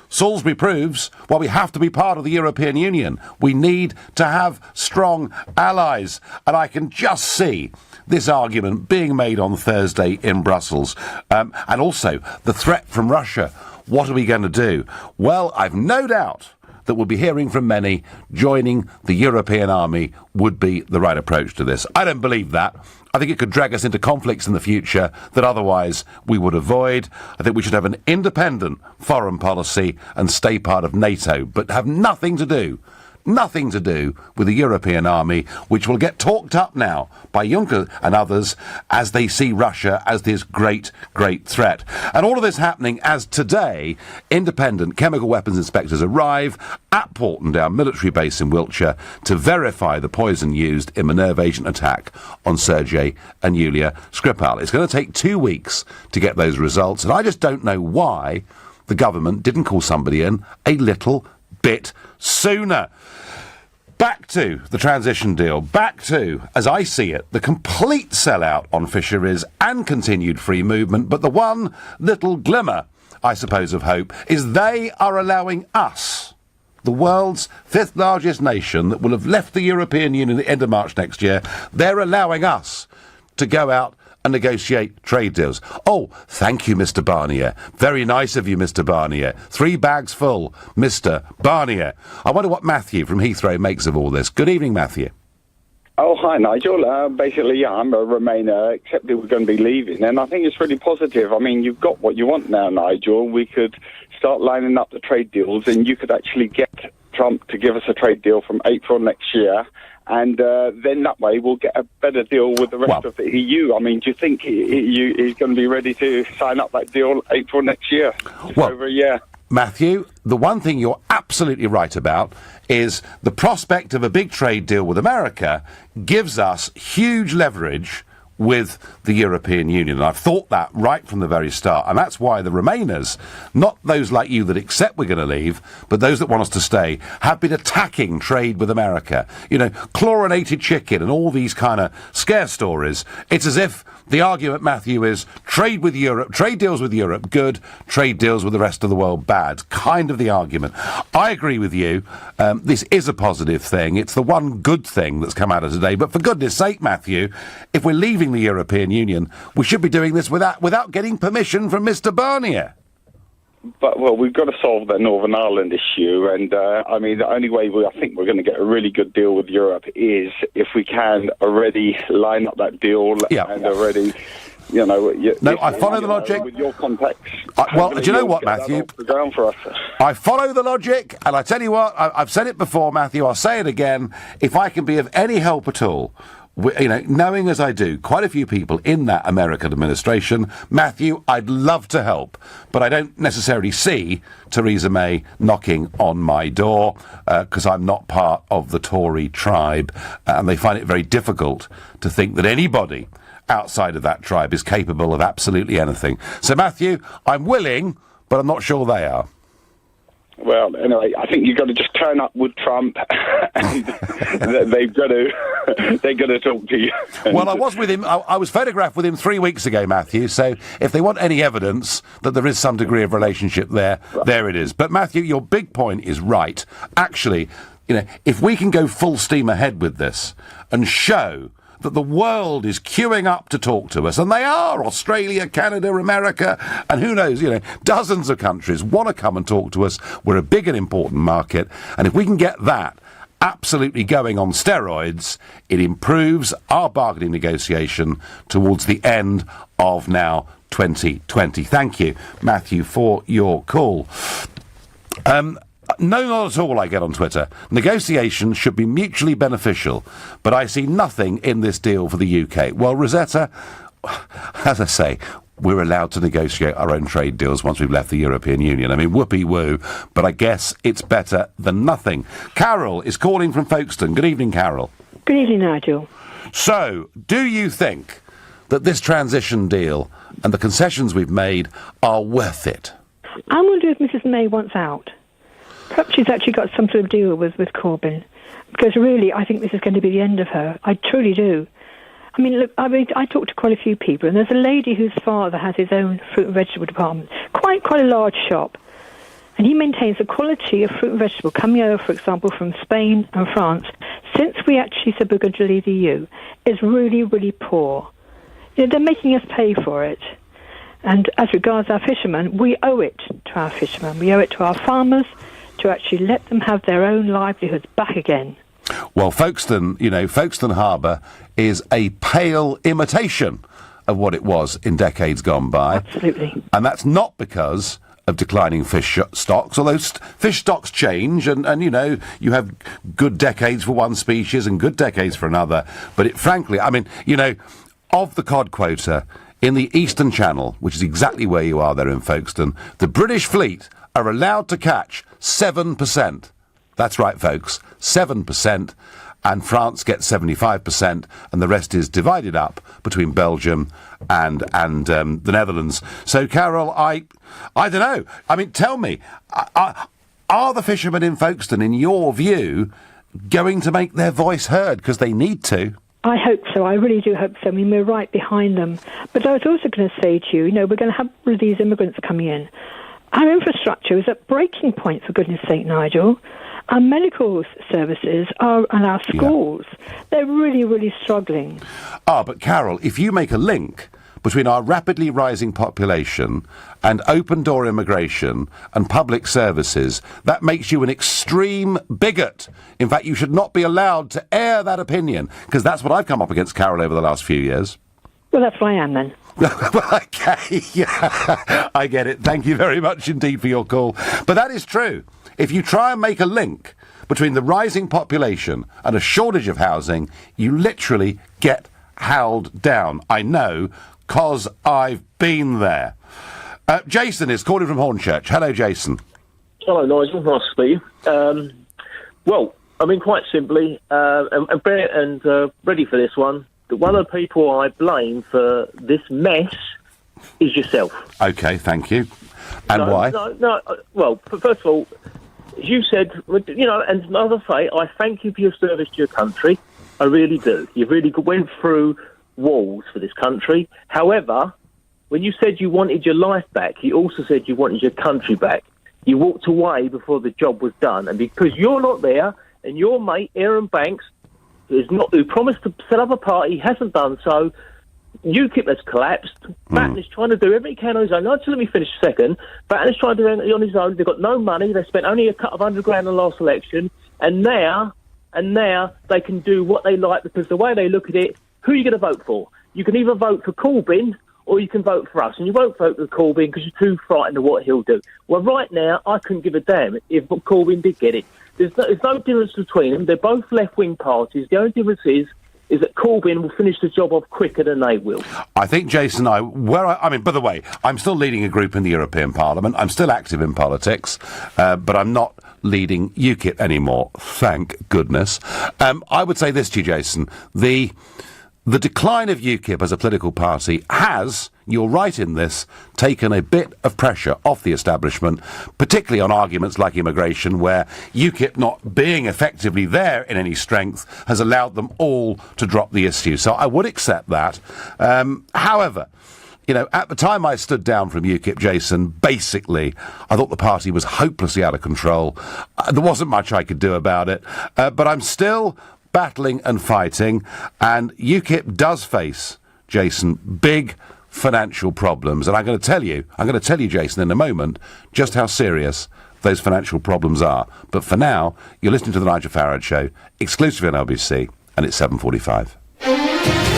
Salisbury proves why we have to be part of the European Union. We need to have strong allies. And I can just see this argument being made on Thursday in Brussels. And also the threat from Russia. What are we going to do? Well, I've no doubt that we'll be hearing from many joining the European army would be the right approach to this. I don't believe that. I think it could drag us into conflicts in the future that otherwise we would avoid. I think we should have an independent foreign policy and stay part of NATO, but have nothing to do with the European army, which will get talked up now by Juncker and others as they see Russia as this great, great threat. And all of this happening as today, independent chemical weapons inspectors arrive at Portendown military base in Wiltshire to verify the poison used in the nerve agent attack on Sergei and Yulia Skripal. It's going to take 2 weeks to get those results, and I just don't know why the government didn't call somebody in a little bit sooner. Back to the transition deal. Back to, as I see it, the complete sellout on fisheries and continued free movement. But the one little glimmer, I suppose, of hope is they are allowing us, the world's 5th largest nation that will have left the European Union at the end of March next year, they're allowing us to go out and negotiate trade deals. Oh, thank you, Mr. Barnier. Very nice of you, Mr. Barnier. 3 bags full, Mr. Barnier. I wonder what Matthew from Heathrow makes of all this. Good evening, Matthew. Oh, hi, Nigel. Basically, yeah, I'm a Remainer, except that we're going to be leaving, and I think it's really positive. I mean, you've got what you want now, Nigel. We could start lining up the trade deals, and you could actually get Trump to give us a trade deal from April next year, and then that way we'll get a better deal with the rest of the EU. I mean, do you think he's going to be ready to sign up that deal April next year? Just over a year. Matthew, the one thing you're absolutely right about is the prospect of a big trade deal with America gives us huge leverage with the European Union. And I've thought that right from the very start. And that's why the Remainers, not those like you that accept we're going to leave, but those that want us to stay, have been attacking trade with America. You know, chlorinated chicken and all these kind of scare stories. It's as if the argument, Matthew, is trade with Europe, trade deals with Europe, good, trade deals with the rest of the world, bad. Kind of the argument. I agree with you. This is a positive thing. It's the one good thing that's come out of today. But for goodness sake, Matthew, if we're leaving the European Union, we should be doing this without getting permission from Mr. Barnier. But, well, we've got to solve the Northern Ireland issue, and, I mean, the only way I think we're going to get a really good deal with Europe is if we can already line up that deal and already, you know... I follow the logic. With your contacts. Well, do you know what, Matthew? For us. I follow the logic, and I tell you what, I've said it before, Matthew, I'll say it again, if I can be of any help at all... You know, knowing as I do, quite a few people in that American administration, Matthew, I'd love to help, but I don't necessarily see Theresa May knocking on my door, because I'm not part of the Tory tribe, and they find it very difficult to think that anybody outside of that tribe is capable of absolutely anything. So, Matthew, I'm willing, but I'm not sure they are. Well, anyway, I think you've got to just turn up with Trump, and they've got to talk to you. Well, I was with him. I was photographed with him 3 weeks ago, Matthew. So, if they want any evidence that there is some degree of relationship there, there it is. But Matthew, your big point is right. Actually, you know, if we can go full steam ahead with this and show that the world is queuing up to talk to us, and they are, Australia, Canada, America, and who knows, you know, dozens of countries want to come and talk to us. We're a big and important market, and if we can get that absolutely going on steroids, it improves our bargaining negotiation towards the end of now 2020. Thank you, Matthew, for your call. No, not at all, I get on Twitter. Negotiations should be mutually beneficial, but I see nothing in this deal for the UK. Well, Rosetta, as I say, we're allowed to negotiate our own trade deals once we've left the European Union. I mean, whoopee-woo, but I guess it's better than nothing. Carol is calling from Folkestone. Good evening, Carol. Good evening, Nigel. So, do you think that this transition deal and the concessions we've made are worth it? I wonder if Mrs May wants out. Perhaps she's actually got some sort of deal with Corbyn. Because really, I think this is going to be the end of her. I truly do. I mean, look, I talked to quite a few people, and there's a lady whose father has his own fruit and vegetable department, quite a large shop. And he maintains the quality of fruit and vegetable coming over, for example, from Spain and France, since we actually said we're going to leave the EU, is really, really poor. You know, they're making us pay for it. And as regards our fishermen, we owe it to our fishermen. We owe it to our farmers, to actually let them have their own livelihoods back again. Well, Folkestone, you know, Folkestone Harbour is a pale imitation of what it was in decades gone by. Absolutely. And that's not because of declining fish stocks, although fish stocks change, and, you know, you have good decades for one species and good decades for another. But frankly, I mean, you know, of the cod quota in the Eastern Channel, which is exactly where you are there in Folkestone, the British fleet are allowed to catch 7%. That's right, folks, 7%, and France gets 75%, and the rest is divided up between Belgium and the Netherlands. So, Carol, I don't know. I mean, tell me, are the fishermen in Folkestone, in your view, going to make their voice heard? Because they need to. I hope so. I really do hope so. I mean, we're right behind them. But I was also going to say to you, you know, we're going to have all of these immigrants coming in. Our infrastructure is at breaking point, for goodness sake, Nigel. Our medical services and our schools, they're really, really struggling. But Carol, if you make a link between our rapidly rising population and open-door immigration and public services, that makes you an extreme bigot. In fact, you should not be allowed to air that opinion, because that's what I've come up against, Carol, over the last few years. Well, that's why I am, then. Okay, yeah, I get it. Thank you very much indeed for your call. But that is true. If you try and make a link between the rising population and a shortage of housing, you literally get howled down. I know, 'cause I've been there. Jason is calling from Hornchurch. Hello, Jason. Hello, Nigel. Nice to see you. Well, I mean, quite simply, and ready for this one, that one of the people I blame for this mess is yourself. OK, thank you. And why? Well, first of all, as you said, you know, and as I say, I thank you for your service to your country. I really do. You really went through walls for this country. However, when you said you wanted your life back, you also said you wanted your country back. You walked away before the job was done. And because you're not there, and your mate, Aaron Banks, who promised to set up a party, hasn't done so, UKIP has collapsed. Batten is trying to do everything he can on his own. Let me finish a second. Batten is trying to do it on his own. They've got no money. They spent only a couple of $100,000 in the last election. And now they can do what they like, because the way they look at it, who are you going to vote for? You can either vote for Corbyn or you can vote for us. And you won't vote for Corbyn because you're too frightened of what he'll do. Well, right now, I couldn't give a damn if Corbyn did get it. There's no difference between them. They're both left-wing parties. The only difference is that Corbyn will finish the job off quicker than they will. I think, Jason, I mean, by the way, I'm still leading a group in the European Parliament. I'm still active in politics, but I'm not leading UKIP anymore, thank goodness. I would say this to you, Jason. The decline of UKIP as a political party has, you're right in this, taken a bit of pressure off the establishment, particularly on arguments like immigration, where UKIP not being effectively there in any strength has allowed them all to drop the issue. So I would accept that. However, you know, at the time I stood down from UKIP, Jason, basically, I thought the party was hopelessly out of control. There wasn't much I could do about it, but I'm still battling and fighting, and UKIP does face, Jason, big financial problems. And I'm going to tell you, Jason, in a moment, just how serious those financial problems are. But for now, you're listening to the Nigel Farage Show, exclusively on LBC, and it's 7:45.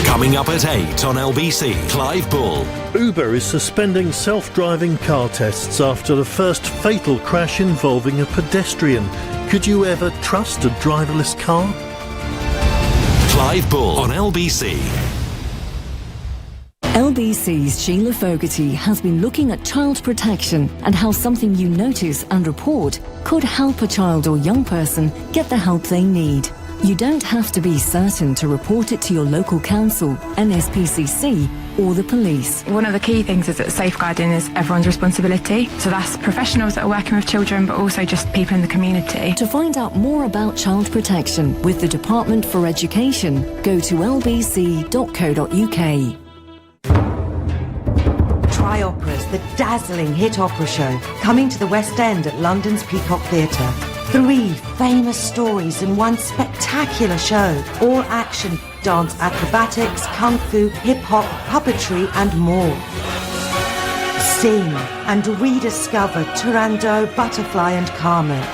Coming up at 8 on LBC, Clive Bull. Uber is suspending self-driving car tests after the first fatal crash involving a pedestrian. Could you ever trust a driverless car? Clive Bull on LBC. LBC's Sheila Fogarty has been looking at child protection and how something you notice and report could help a child or young person get the help they need. You don't have to be certain to report it to your local council, NSPCC, or the police. One of the key things is that safeguarding is everyone's responsibility. So that's professionals that are working with children, but also just people in the community. To find out more about child protection with the Department for Education, go to lbc.co.uk. Tri-Operas, the dazzling hit opera show, coming to the West End at London's Peacock Theatre. 3 famous stories in one spectacular show. All action, dance, acrobatics, kung fu, hip-hop, puppetry and more. Sing and rediscover Turandot, Butterfly and Carmen.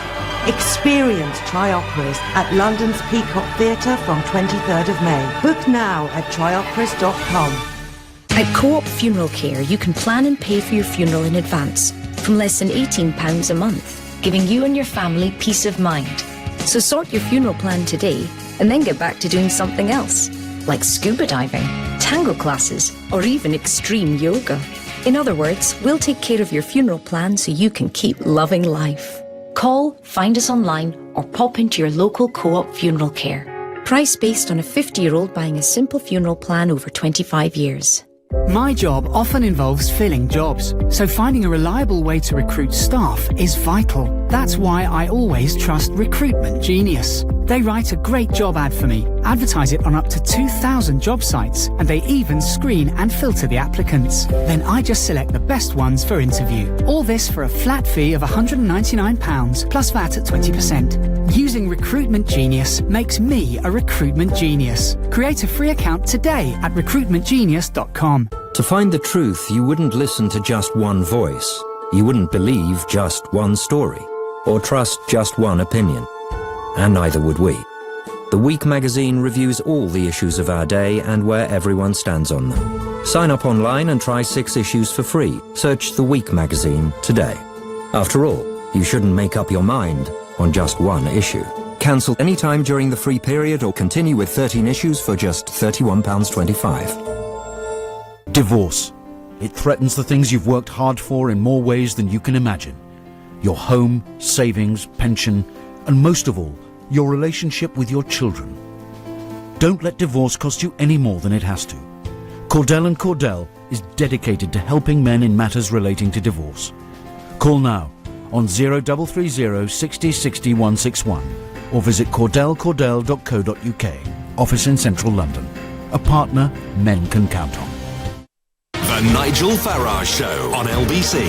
Experience Tri-Operas at London's Peacock Theatre from 23rd of May. Book now at trioperas.com. At Co-op Funeral Care, you can plan and pay for your funeral in advance from less than £18 a month, giving you and your family peace of mind. So sort your funeral plan today and then get back to doing something else, like scuba diving, tango classes, or even extreme yoga. In other words, we'll take care of your funeral plan so you can keep loving life. Call, find us online, or pop into your local Co-op Funeral Care. Price based on a 50-year-old buying a simple funeral plan over 25 years. My job often involves filling jobs, so finding a reliable way to recruit staff is vital. That's why I always trust Recruitment Genius. They write a great job ad for me, advertise it on up to 2,000 job sites, and they even screen and filter the applicants. Then I just select the best ones for interview. All this for a flat fee of £199 plus VAT at 20%. Using Recruitment Genius makes me a recruitment genius. Create a free account today at recruitmentgenius.com. To find the truth, you wouldn't listen to just one voice. You wouldn't believe just one story, or trust just one opinion. And neither would we. The Week magazine reviews all the issues of our day and where everyone stands on them. Sign up online and try 6 issues for free. Search The Week magazine today. After all, you shouldn't make up your mind on just one issue. Cancel any time during the free period or continue with 13 issues for just £31.25. Divorce. It threatens the things you've worked hard for in more ways than you can imagine. Your home, savings, pension, and most of all, your relationship with your children. Don't let divorce cost you any more than it has to. Cordell & Cordell is dedicated to helping men in matters relating to divorce. Call now on 0330 60 60 161 or visit cordellcordell.co.uk. Office in central London. A partner men can count on. The Nigel Farage Show on LBC.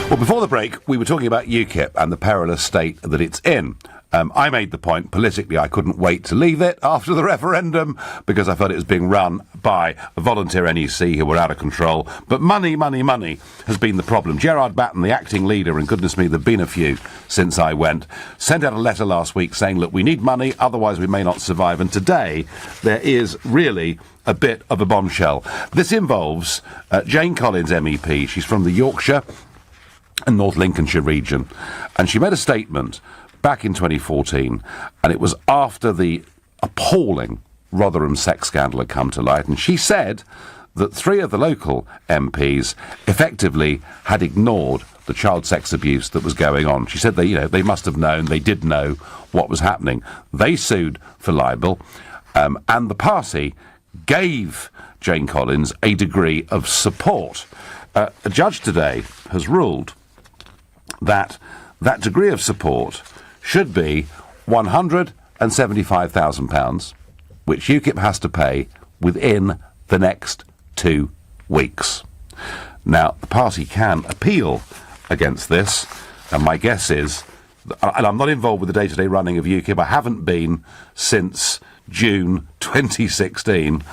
Well, before the break, we were talking about UKIP and the perilous state that it's in. I made the point, politically, I couldn't wait to leave it after the referendum because I felt it was being run by a volunteer NEC who were out of control. But money has been the problem. Gerard Batten, the acting leader, and goodness me, there have been a few since I went, sent out a letter last week saying, look, we need money, otherwise we may not survive. And today, there is really a bit of a bombshell. This involves Jane Collins, MEP. She's from the Yorkshire and North Lincolnshire region. And she made a statement back in 2014, and it was after the appalling Rotherham sex scandal had come to light, and she said that 3 of the local MPs effectively had ignored the child sex abuse that was going on. She said they must have known, they did know what was happening. They sued for libel, and the party gave Jane Collins a degree of support. A judge today has ruled that degree of support should be £175,000, which UKIP has to pay within the next 2 weeks. Now, the party can appeal against this, and my guess is, and I'm not involved with the day-to-day running of UKIP, I haven't been since June 2016,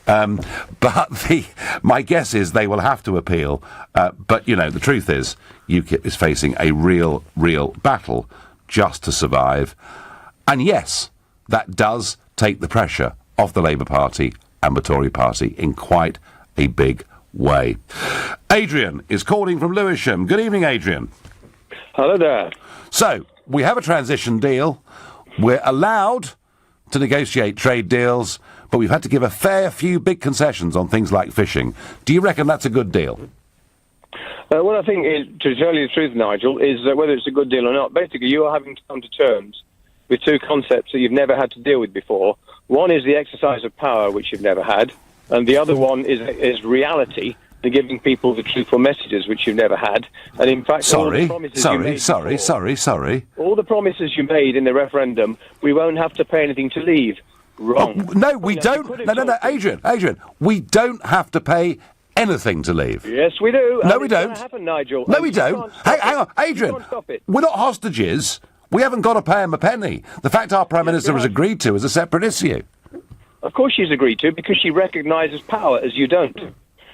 but my guess is they will have to appeal, but, the truth is, UKIP is facing a real battle just to survive. And yes, that does take the pressure off the Labour Party and the Tory Party in quite a big way. Adrian is calling from Lewisham. Good evening, Adrian. Hello there. So, we have a transition deal. We're allowed to negotiate trade deals, but we've had to give a fair few big concessions on things like fishing. Do you reckon that's a good deal? What I think is, to tell you the truth, Nigel, is whether it's a good deal or not. Basically, you are having to come to terms with 2 concepts that you've never had to deal with before. One is the exercise of power, which you've never had, and the other one is reality, and giving people the truthful messages, which you've never had. And in fact, all the promises all the promises you made in the referendum, we won't have to pay anything to leave. Wrong. Oh, no, we don't. No, Adrian, we don't have to pay anything to leave. Yes, we do. No, we don't. Happen, Nigel. No, we don't. Hang on, Adrian. We're not hostages. We haven't got to pay him a penny. The fact our Prime Minister has agreed to is a separate issue. Of course she's agreed to, because she recognises power, as you don't.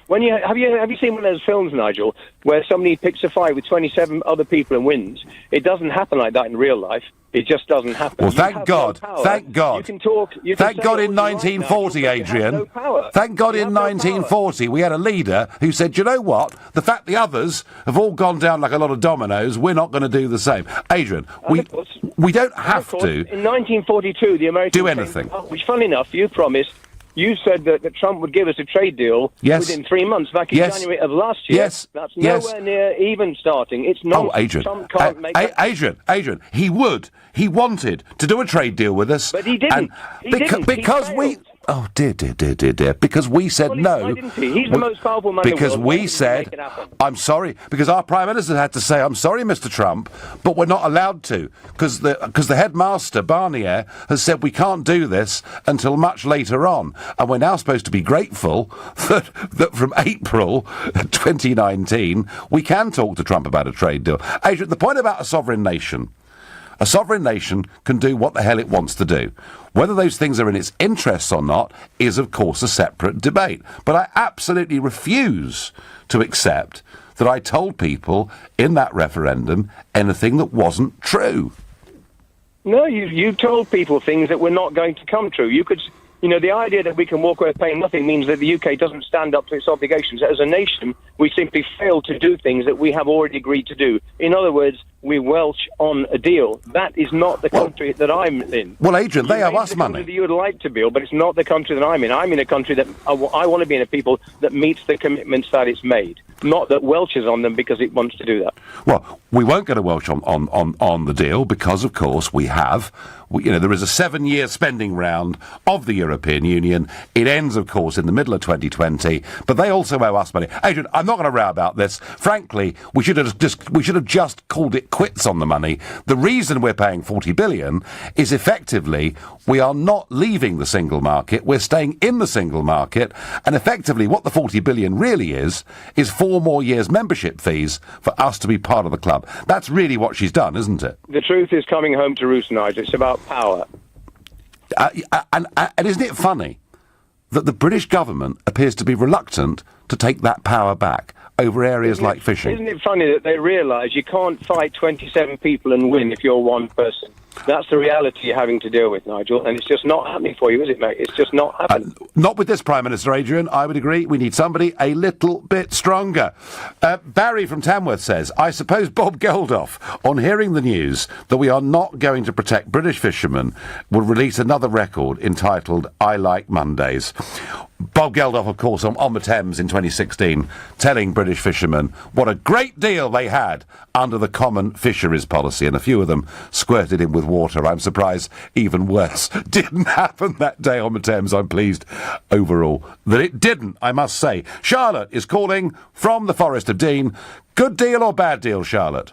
When have you seen one of those films, Nigel, where somebody picks a fight with 27 other people and wins? It doesn't happen like that in real life. It just doesn't happen. Well, thank God. Thank God. You can talk. Thank God in 1940, Adrian. Thank God in 1940 we had a leader who said, you know what? The fact the others have all gone down like a lot of dominoes, we're not going to do the same. Adrian, we don't have to. In 1942, the Americans do anything. Which, funny enough, you promised. You said that Trump would give us a trade deal within 3 months, back in January of last year. Yes. That's nowhere near even starting. It's not. Oh, Adrian. Trump can't make Adrian, he would. He wanted to do a trade deal with us. But he didn't. Because we... Oh, dear. Because we said no. Why didn't he? He's the most powerful man in the world. Because we said, I'm sorry, because our Prime Minister had to say, I'm sorry, Mr. Trump, but we're not allowed to, because the headmaster, Barnier, has said we can't do this until much later on. And we're now supposed to be grateful that from April 2019, we can talk to Trump about a trade deal. Adrian, the point about a sovereign nation, A sovereign nation can do what the hell it wants to do. Whether those things are in its interests or not is, of course, a separate debate. But I absolutely refuse to accept that I told people in that referendum anything that wasn't true. No, you told people things that were not going to come true. You could... the idea that we can walk away paying nothing means that the UK doesn't stand up to its obligations. As a nation, we simply fail to do things that we have already agreed to do. In other words, we welch on a deal. That is not the country that I'm in. Well, Adrian, they owe us money. You would like to be, but it's not the country that I'm in. I'm in a country that I want to be in a people that meets the commitments that it's made, not that welches on them because it wants to do that. Well, we won't get a welch on the deal because, of course, there is a 7-year spending round of the European Union. It ends, of course, in the middle of 2020, but they also owe us money. Adrian, I'm not going to row about this. Frankly, we should have just called it quits on the money. The reason we're paying 40 billion is effectively we are not leaving the single market. We're staying in the single market, and effectively what the 40 billion really is 4 more years membership fees for us to be part of the club. That's really what she's done, isn't it? The truth is coming home to roost, Nigel. It's about power. And isn't it funny that the British government appears to be reluctant to take that power back over areas like fishing? Isn't it funny that they realise you can't fight 27 people and win if you're one person? That's the reality you're having to deal with, Nigel, and it's just not happening for you, is it, mate? It's just not happening. Not with this Prime Minister, Adrian. I would agree. We need somebody a little bit stronger. Barry from Tamworth says, I suppose Bob Geldof, on hearing the news that we are not going to protect British fishermen, will release another record entitled I Like Mondays. Bob Geldof, of course, on the Thames in 2016, telling British fishermen what a great deal they had under the Common Fisheries Policy, and a few of them squirted in with water. I'm surprised even worse didn't happen that day on the Thames. I'm pleased overall that it didn't, I must say. Charlotte is calling from the Forest of Dean. Good deal or bad deal, Charlotte?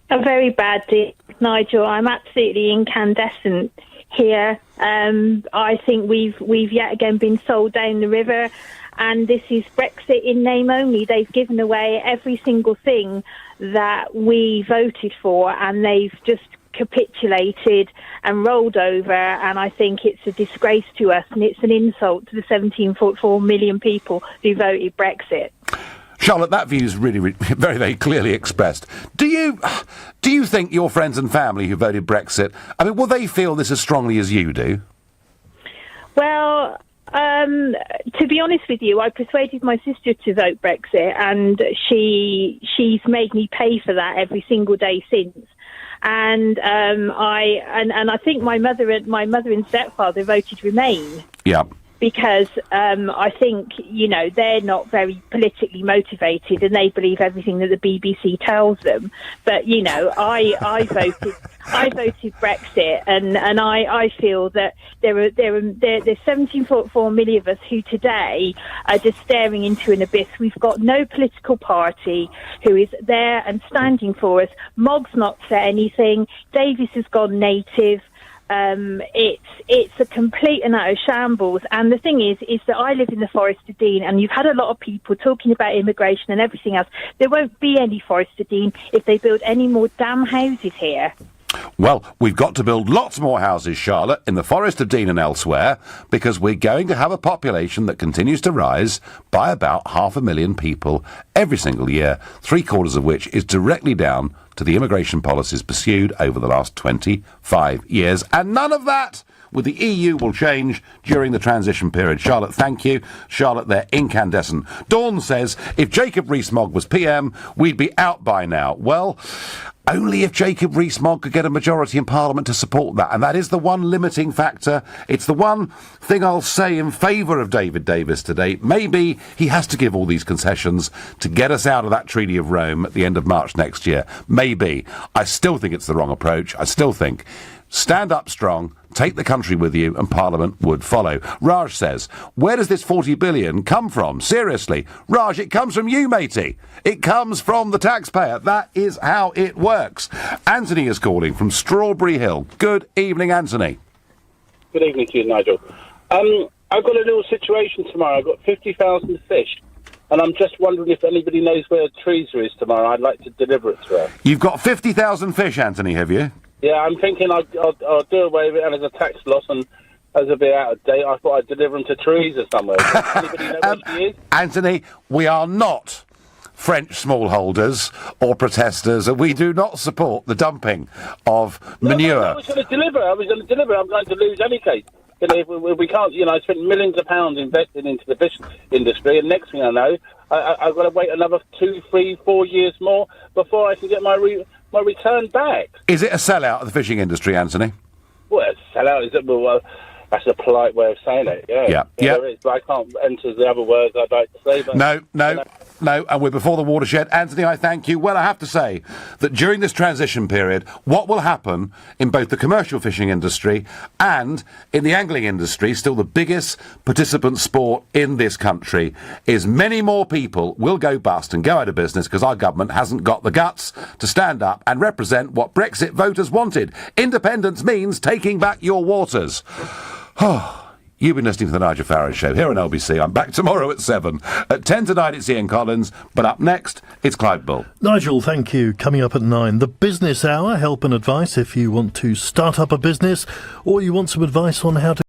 A very bad deal, Nigel. I'm absolutely incandescent here. I think we've yet again been sold down the river, and this is Brexit in name only. They've given away every single thing that we voted for, and they've just capitulated and rolled over, and I think it's a disgrace to us, and it's an insult to the 17.4 million people who voted Brexit. Charlotte, that view is really very, very clearly expressed. Do you think your friends and family who voted Brexit, will they feel this as strongly as you do? Well, to be honest with you, I persuaded my sister to vote Brexit, and she's made me pay for that every single day since. And I think my mother and stepfather voted Remain. Yeah. Because I think, they're not very politically motivated and they believe everything that the BBC tells them. But, I voted Brexit, and I feel that there's 17.4 million of us who today are just staring into an abyss. We've got no political party who is there and standing for us. Mog's not said anything. Davis has gone native. It's a complete and utter shambles. And the thing is that I live in the Forest of Dean, and you've had a lot of people talking about immigration and everything else. There won't be any Forest of Dean if they build any more damn houses here. Well, we've got to build lots more houses, Charlotte, in the Forest of Dean and elsewhere, because we're going to have a population that continues to rise by about 500,000 people every single year, 3/4 of which is directly down to the immigration policies pursued over the last 25 years. And none of that with the EU will change during the transition period. Charlotte, thank you. Charlotte, they're incandescent. Dawn says, if Jacob Rees-Mogg was PM, we'd be out by now. Well, only if Jacob Rees-Mogg could get a majority in Parliament to support that. And that is the one limiting factor. It's the one thing I'll say in favour of David Davis today. Maybe he has to give all these concessions to get us out of that Treaty of Rome at the end of March next year. Maybe. I still think it's the wrong approach. I still think stand up strong, take the country with you, and Parliament would follow. Raj says, where does this 40 billion come from? Seriously. Raj, it comes from you, matey. It comes from the taxpayer. That is how it works. Anthony is calling from Strawberry Hill. Good evening, Anthony. Good evening to you, Nigel. I've got a little situation tomorrow. I've got 50,000 fish, and I'm just wondering if anybody knows where Teresa is tomorrow. I'd like to deliver it to her. You've got 50,000 fish, Anthony, have you? Yeah, I'm thinking I'll do away with it, and as a tax loss, and as a bit out of date, I thought I'd deliver them to Teresa somewhere. Does anybody know where she is? Anthony, we are not French smallholders or protesters, and we do not support the dumping of manure. I was going to deliver. I'm going to lose any case. You know, if we can't, I spent millions of pounds investing into the fish industry, and next thing I know, I've got to wait another 2, 3, 4 years more before I can get my return back. Is it a sellout of the fishing industry, Anthony? Well, sellout is it? Well, that's a polite way of saying it. Yeah. There is, but I can't enter the other words I'd like to say. But, No, and we're before the watershed. Anthony, I thank you. Well, I have to say that during this transition period, what will happen in both the commercial fishing industry and in the angling industry, still the biggest participant sport in this country, is many more people will go bust and go out of business because our government hasn't got the guts to stand up and represent what Brexit voters wanted. Independence means taking back your waters. You've been listening to the Nigel Farage Show here on LBC. I'm back tomorrow at 7. At 10 tonight, it's Ian Collins. But up next, it's Clive Bull. Nigel, thank you. Coming up at 9, the Business Hour, help and advice if you want to start up a business or you want some advice on how to